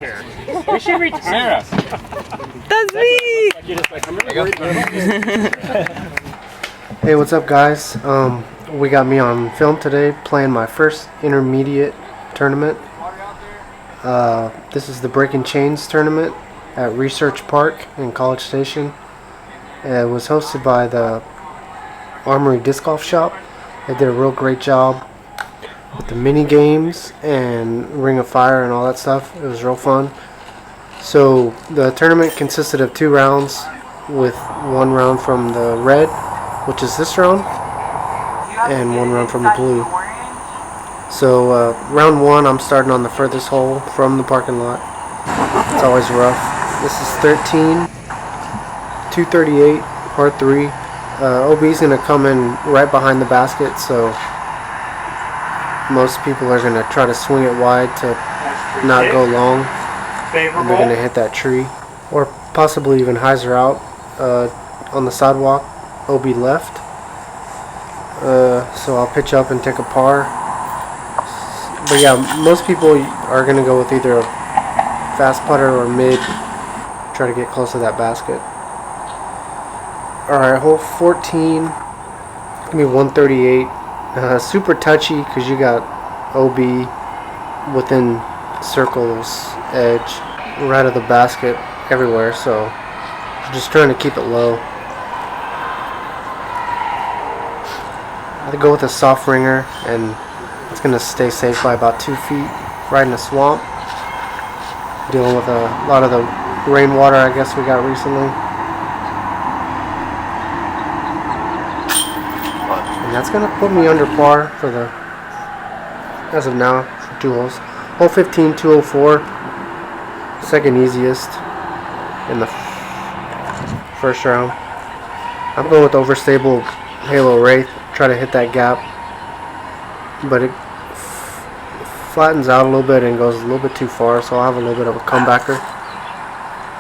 We should reach Sarah. That's me! Hey, what's up, guys? We got me on film today playing my first intermediate tournament. This is the Breaking Chains tournament at Research Park in College Station. It was hosted by the Armory Disc Golf Shop. They did a real great job with the mini games and Ring of Fire and all that stuff. It was real fun. So the tournament consisted of 2 rounds, with 1 round from the red, which is this round, and 1 round from the blue. So round 1, I'm starting on the furthest hole from the parking lot. It's always rough. This is 13, 238, par 3. OB is going to come in right behind the basket, so most people are going to try to swing it wide to not go long, and they're going to hit that tree, or possibly even hyzer out on the sidewalk, OB left. So I'll pitch up and take a par. But yeah, most people are going to go with either a fast putter or mid, try to get close to that basket. Alright, hole 14, it's going to be 138. Super touchy because you got OB within circle's edge, right of the basket, everywhere, so I'm just trying to keep it low. I go with a soft ringer, and it's going to stay safe by about 2 feet, right in the swamp. Dealing with a lot of the rainwater I guess we got recently. And that's going to put me under par for the, as of now, for 2 holes. Hole 15, 204, second easiest in the first round. I'm going with overstable Halo Wraith, try to hit that gap, but it flattens out a little bit and goes a little bit too far, so I'll have a little bit of a comebacker.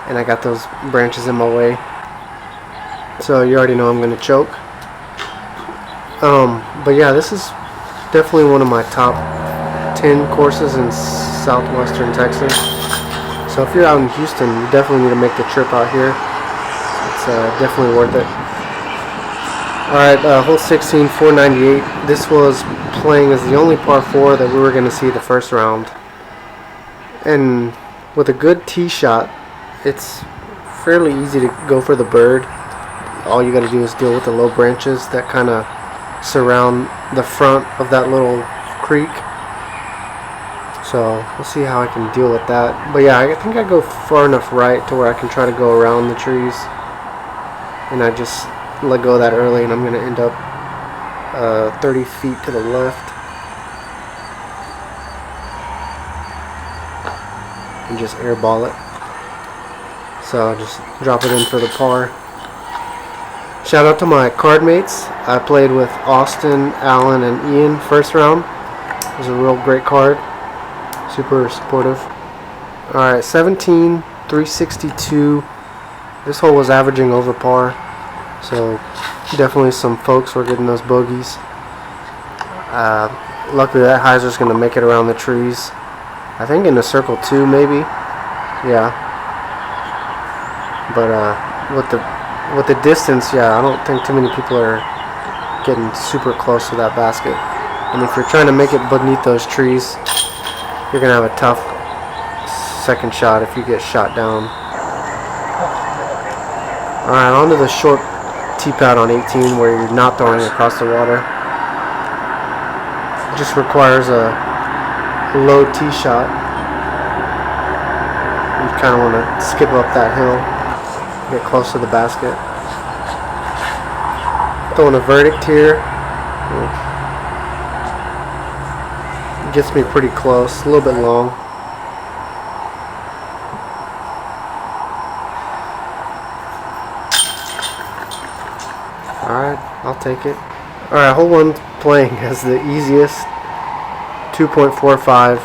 And I got those branches in my way, so you already know I'm going to choke. But yeah, this is definitely one of my top 10 courses in southwestern Texas. So if you're out in Houston, you definitely need to make the trip out here. It's definitely worth it. Alright, hole 16, 498. This was playing as the only par 4 that we were going to see the first round. And with a good tee shot, it's fairly easy to go for the bird. All you got to do is deal with the low branches that kind of surround the front of that little creek. So we'll see how I can deal with that. But yeah, I think I go far enough right to where I can try to go around the trees, and I just let go of that early, and I'm going to end up 30 feet to the left and just airball it. So I'll just drop it in for the par. Shout out to my card mates. I played with Austin, Alan, and Ian first round. It was a real great card. Super supportive. Alright, 17, 362. This hole was averaging over par, so definitely some folks were getting those bogeys. Luckily that hyzer's going to make it around the trees. I think in the circle 2 maybe. Yeah. But with the distance, yeah, I don't think too many people are getting super close to that basket. And if you're trying to make it beneath those trees, you're going to have a tough second shot if you get shot down. Alright, on to the short tee pad on 18 where you're not throwing across the water. It just requires a low tee shot. You kind of want to skip up that hill, get close to the basket. Throwing a verdict here. Gets me pretty close, a little bit long. Alright, I'll take it. Alright, hole 1 playing as the easiest, 2.45,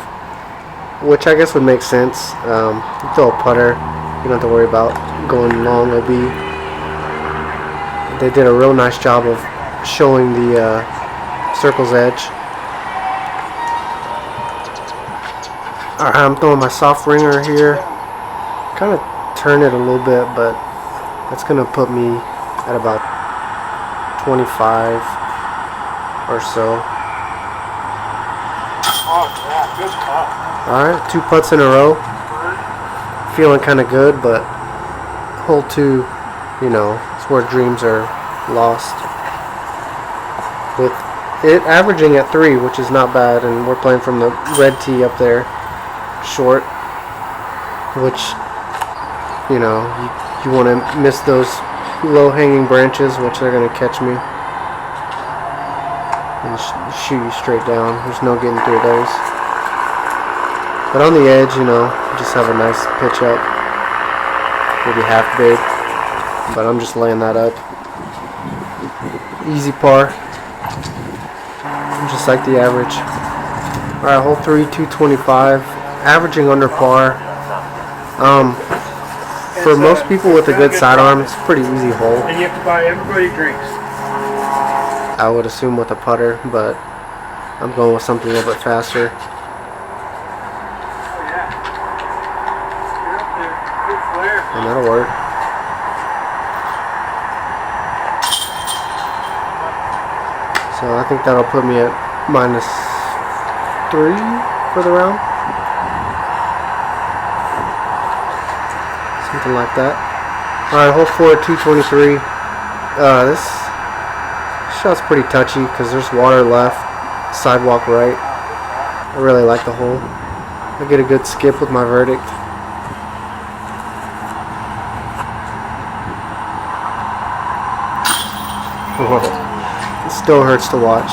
which I guess would make sense. You throw a putter, you don't have to worry about going long OB. They did a real nice job of showing the circle's edge. Alright, I'm throwing my soft ringer here. Kind of turn it a little bit, but that's going to put me at about 25 or so. Oh, yeah, good putt. Alright, 2 putts in a row. Feeling kind of good, but hole 2, you know, it's where dreams are lost. With it averaging at 3, which is not bad, and we're playing from the red tee up there, short, which, you know, you want to miss those low-hanging branches, which they're going to catch me and shoot you straight down. There's no getting through those. But on the edge, you know, just have a nice pitch up, maybe half big, but I'm just laying that up. Easy par, just like the average. Alright, hole 3, 225, averaging under par. For most people with a good sidearm, it's a pretty easy hole. And you have to buy everybody drinks. I would assume with a putter, but I'm going with something a little bit faster. And that'll work. So I think that'll put me at -3 for the round. Something like that. Alright, hole 4, 223. This shot's pretty touchy because there's water left, sidewalk right. I really like the hole. I get a good skip with my verdict. Whoa. It still hurts to watch.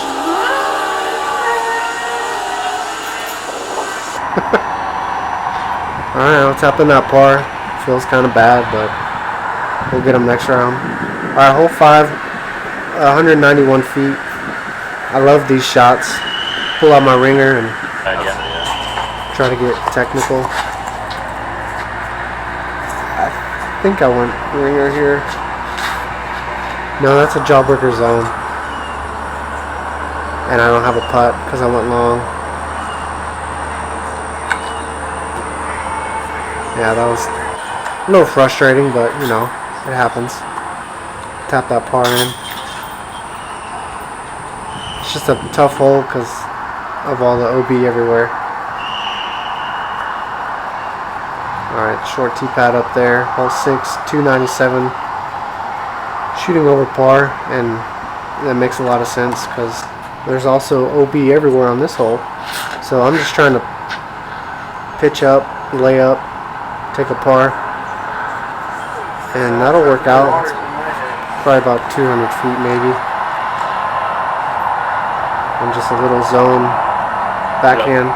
Alright, I'll tap in that par. Feels kind of bad, but we'll get them next round. Alright, hole 5, 191 feet. I love these shots. Pull out my ringer and try to get technical. I think I went ringer here. No, that's a jawbreaker zone. And I don't have a putt because I went long. Yeah, that was a little frustrating, but you know, it happens. Tap that par in. It's just a tough hole because of all the OB everywhere. Alright, short tee pad up there. Hole 6, 297. Shooting over par, and that makes a lot of sense because there's also OB everywhere on this hole. So I'm just trying to pitch up, lay up, take a par, and that'll work out. It's probably about 200 feet maybe. And just a little zone backhand,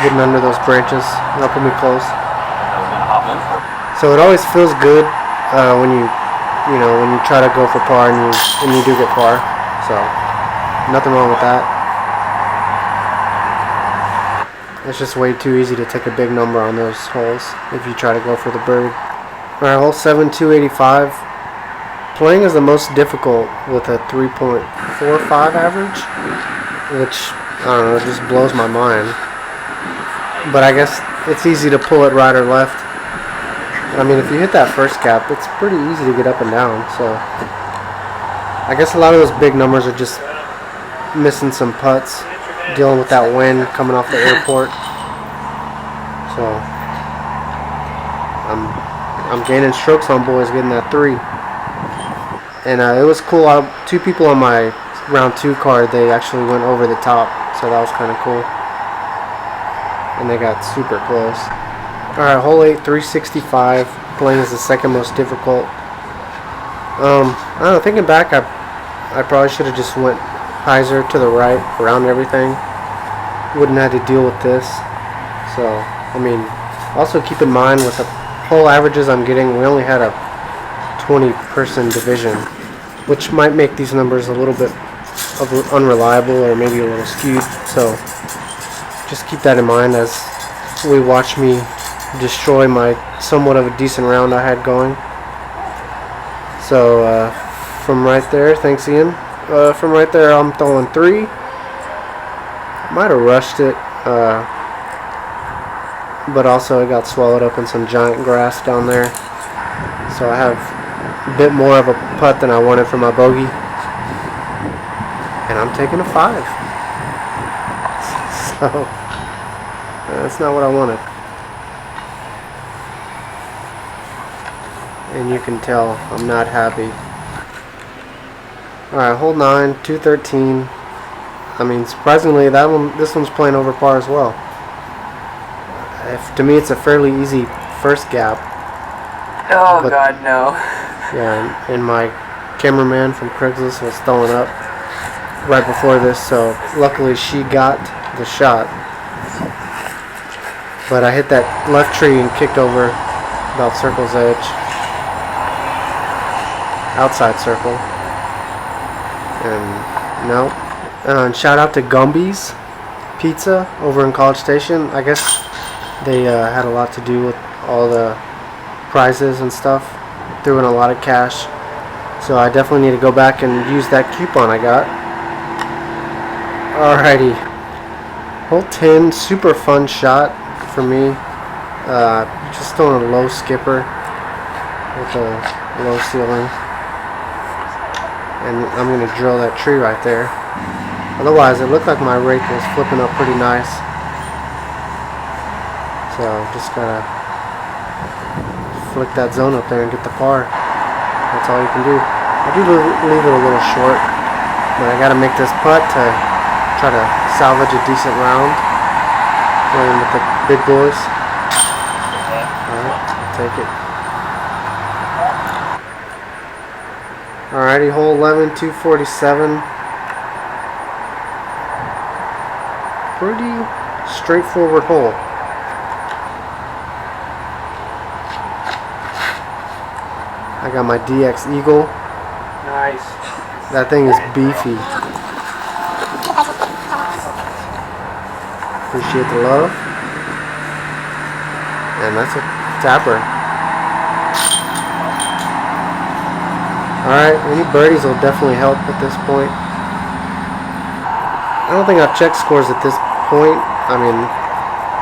getting under those branches. That'll put me close. So it always feels good when you try to go for par and you do get par. So nothing wrong with that. It's just way too easy to take a big number on those holes if you try to go for the bird. Alright, hole 7, 285. Playing is the most difficult with a 3.45 average, which, I don't know, it just blows my mind. But I guess it's easy to pull it right or left. I mean, if you hit that first gap, it's pretty easy to get up and down. So I guess a lot of those big numbers are just missing some putts, dealing with that wind coming off the airport. So I'm gaining strokes on boys, getting that 3. And it was cool. 2 people on my round 2 card, they actually went over the top, so that was kind of cool. And they got super close. Alright, hole 8, 365. Playing is the second most difficult. I don't know, thinking back, I probably should have just went hyzer to the right around everything. Wouldn't have to deal with this. So, I mean, also keep in mind with the hole averages I'm getting, we only had a 20-person division, which might make these numbers a little bit unreliable or maybe a little skewed. So, just keep that in mind as we watch me destroy my somewhat of a decent round I had going. So from right there, thanks Ian. From right there, I'm throwing 3. Might have rushed it. but also it got swallowed up in some giant grass down there. So I have a bit more of a putt than I wanted for my bogey. And I'm taking a 5. So that's not what I wanted. And you can tell I'm not happy. Alright, hole 9, 213. I mean, surprisingly, this one's playing over par as well. To me, it's a fairly easy first gap. Oh, God, no. Yeah, and my cameraman from Craigslist was throwing up right before this, so luckily she got the shot. But I hit that left tree and kicked over about circle's edge. Outside circle. And no. And shout out to Gumby's Pizza over in College Station. I guess they had a lot to do with all the prizes and stuff. Threw in a lot of cash. So I definitely need to go back and use that coupon I got. Alrighty. Hole 10, super fun shot for me. Just throwing a low skipper with a low ceiling. And I'm going to drill that tree right there. Otherwise, it looked like my rake was flipping up pretty nice. So just gotta flick that zone up there and get the par. That's all you can do. I do leave it a little short, but I gotta make this putt to try to salvage a decent round playing with the big boys. Alright, I'll take it. Alrighty, hole 11, 247. Pretty straightforward hole. I got my DX Eagle. Nice. That thing is beefy. Appreciate the love. And that's a tapper. Alright, any birdies will definitely help at this point. I don't think I've checked scores at this point. I mean,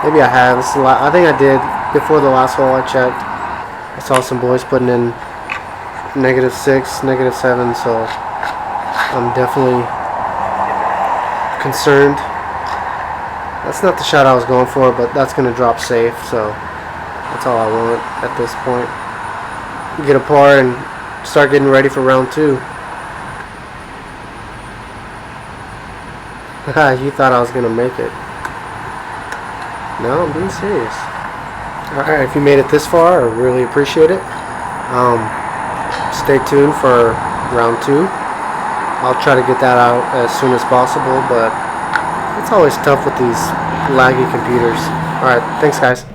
maybe I have. I think I did before the last hole I checked. I saw some boys putting in -6, -7, so I'm definitely concerned. That's not the shot I was going for, but that's going to drop safe, so that's all I want at this point. Get a par and start getting ready for round 2. You thought I was going to make it. No, I'm being serious. Alright, if you made it this far, I really appreciate it. Stay tuned for round 2. I'll try to get that out as soon as possible, but it's always tough with these laggy computers. Alright, thanks guys.